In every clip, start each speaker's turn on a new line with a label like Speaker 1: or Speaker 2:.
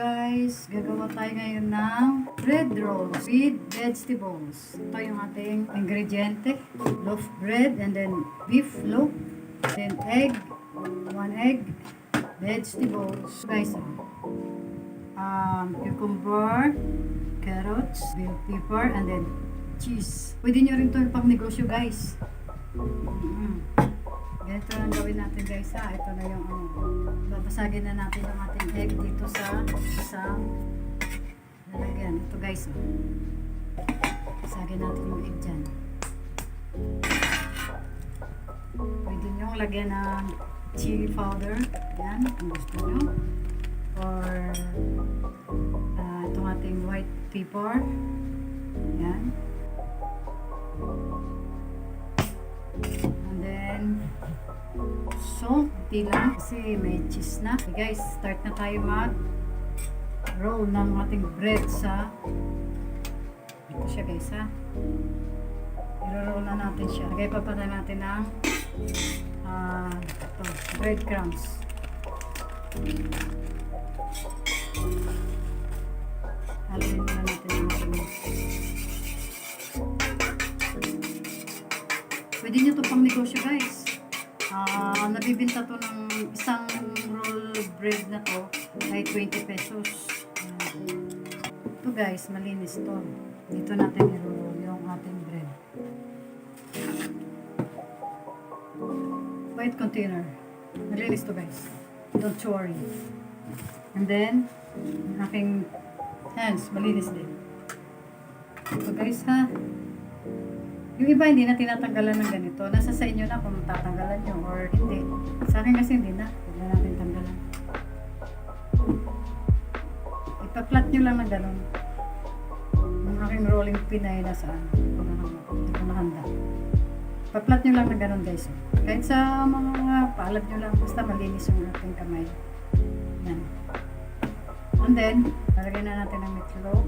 Speaker 1: Guys, gagawa tayo ngayon ng bread rolls with vegetables. Ito yung ating ingrediente. Loaf bread and then beef loaf. Then egg, 1 egg, vegetables. Guys, cucumber, carrots, bell pepper, and then cheese. Pwede nyo rin ito pang negosyo guys. Ganito lang gawin natin guys ha. Ito na yung babasagin na natin yung ating egg dito sa isang lalagyan. Ito guys basagin natin yung egg dyan. Pwede nyo lagyan ng chili powder. Yan, kung gusto nyo. Or itong ating white pepper. Yan. And then salt, di lang kasi may cheese na. Okay guys, start na tayo mag roll ng ating bread sa ito siya guys ha. I-roll na natin siya. Lagay pa pala natin ng ito, breadcrumbs. Haluin na natin ang ating pwede nyo ito pang negosyo guys. Nabibinta to ng isang roll bread na to ay 20 pesos. Ito guys, malinis to. Dito natin i-roll yung ating bread. White container. Malinis to guys. Don't worry. And then, yung aking hands, malinis din. Ito guys ha. Yung iba hindi na tinatanggalan ng ganito. Nasa sa inyo na kung tatanggalan nyo or hindi. Sa akin kasi hindi na. Huwag na natin tanggalan. Ipa-flat nyo lang ng gano'n. Yung aking rolling pin ay nasaan. Hindi ko nakahanda. Ipa-flat nyo lang ng gano'n guys. Kahit sa mga paalat nyo lang. Basta malinis yung ating kamay. Yan. And then, lalagyan na natin ang meatloaf.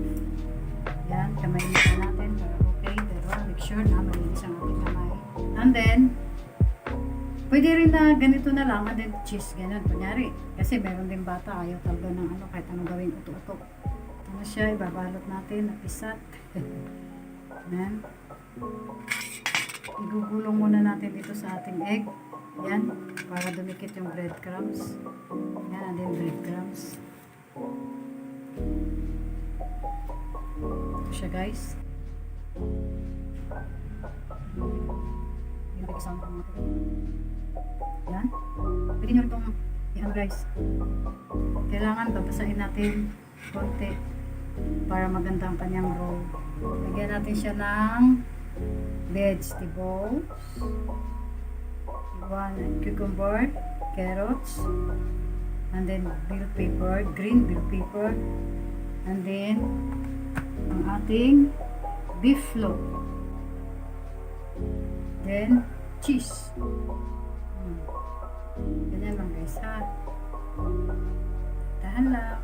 Speaker 1: Yan. Kamay na natin para okay. Pero make sure na malinis ang ating kamay. And then, pwede rin na ganito na lang, and then cheese, ganun, kunyari. Kasi meron din bata, ayaw talaga ng kahit anong gawin, uto-uto. Ito na siya, ibabalot natin, napisat. Yan. Igugulong muna natin dito sa ating egg. Yan, para dumikit yung breadcrumbs. Yan, and then breadcrumbs. Ito siya guys. Yung example natin. Yan. Pwede nyo itong yan guys. Kailangan babasahin natin konti para maganda ang kanyang roll. Lagyan natin siya ng vegetables, 1 cucumber, carrots, and then bell pepper, green bell pepper, and then ang ating beef loaf. Then cheese. Ganyan lang guys ha. Tahan lang.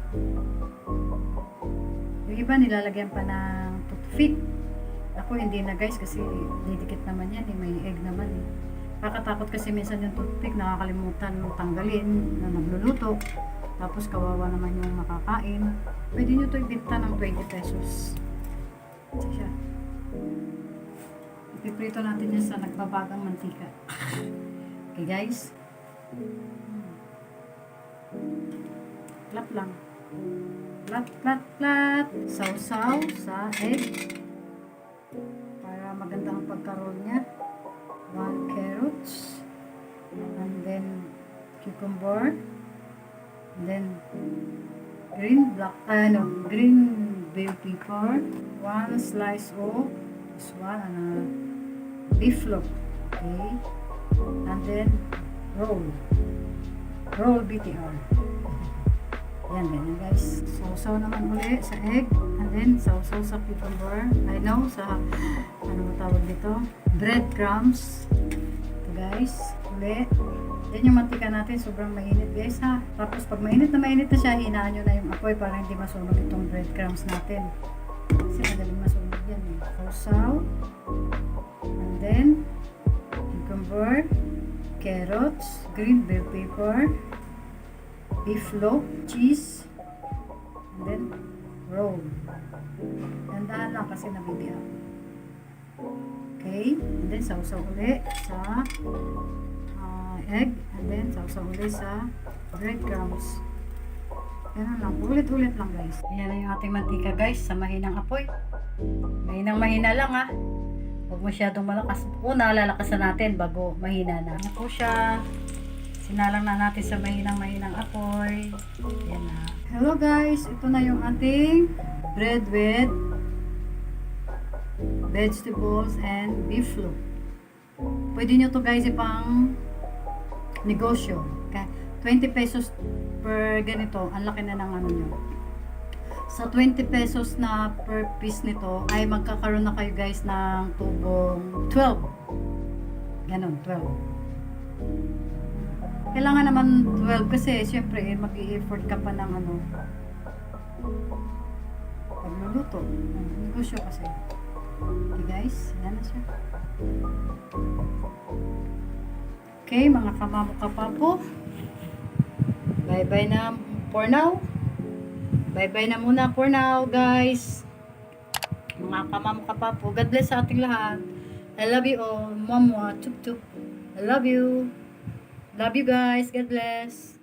Speaker 1: Yung iba nilalagyan pa ng toothpick. Ako hindi na guys kasi didikit naman yan. May egg naman eh. Kakatakot kasi minsan yung toothpick nakakalimutan tanggalin na nagluluto. Tapos kawawa naman yung makakain. Pwede nyo ito ibinta ng 20 pesos. Ito siya. Ipiprito natin yan sa nagbabagang mantika. Okay guys. Plat lang. Plat, plat, plat. Sausaw sa egg. Para maganda ang pagkaroon niya. 1 carrots. And then cucumber. And then green bell pepper. 1 slice of this one. Beef loaf. Okay. And then roll BTR. Yan, ganyan guys. Sausaw naman uli sa egg. And then, sausaw sa cucumber. I know, sa, ano mo tawag dito? Breadcrumbs. Ito guys. Uli. Yan yung mantika natin. Sobrang mainit guys ha. Tapos, pag mainit na siya, hinaan nyo na yung apoy para hindi masunog itong breadcrumbs natin. Kasi madaling masunog yan eh. Sausaw. And then, cucumber. Carrots, green bell pepper, beef loaf, cheese, And then, roll. Dandahan lang kasi nabibiyak. Okay? And then, sausaw uli sa egg. And then, sausaw uli sa breadcrumbs. Yan lang. Ulit-ulit lang, guys. Ayan na yung ating mantika, guys, sa mahinang apoy. Mahinang-mahina lang, ha. Huwag masyadong malakas. Una, lalakasan natin bago mahina na. Ano po siya? Sinalang na natin sa mahinang-mahinang apoy. Ayan na. Hello guys, ito na yung ating bread with vegetables and beef loaf. Pwede nyo to guys ipang negosyo. Okay? 20 pesos per ganito. Ang laki na ng ano nyo. Sa 20 pesos na per piece nito ay magkakaroon na kayo guys ng tubong 12. Ganon, 12. Kailangan naman 12 kasi syempre mag-i-effort ka pa ng ano pagluluto. Negosyo kasi. Okay guys, yan na siya. Okay, mga kamamu-kapapo. Bye-bye na for now. Bye-bye na muna for now, guys. Mga kamamu-kapapo. God bless sa ating lahat. I love you all. Mamwa, tup-tup. I love you. Love you guys. God bless.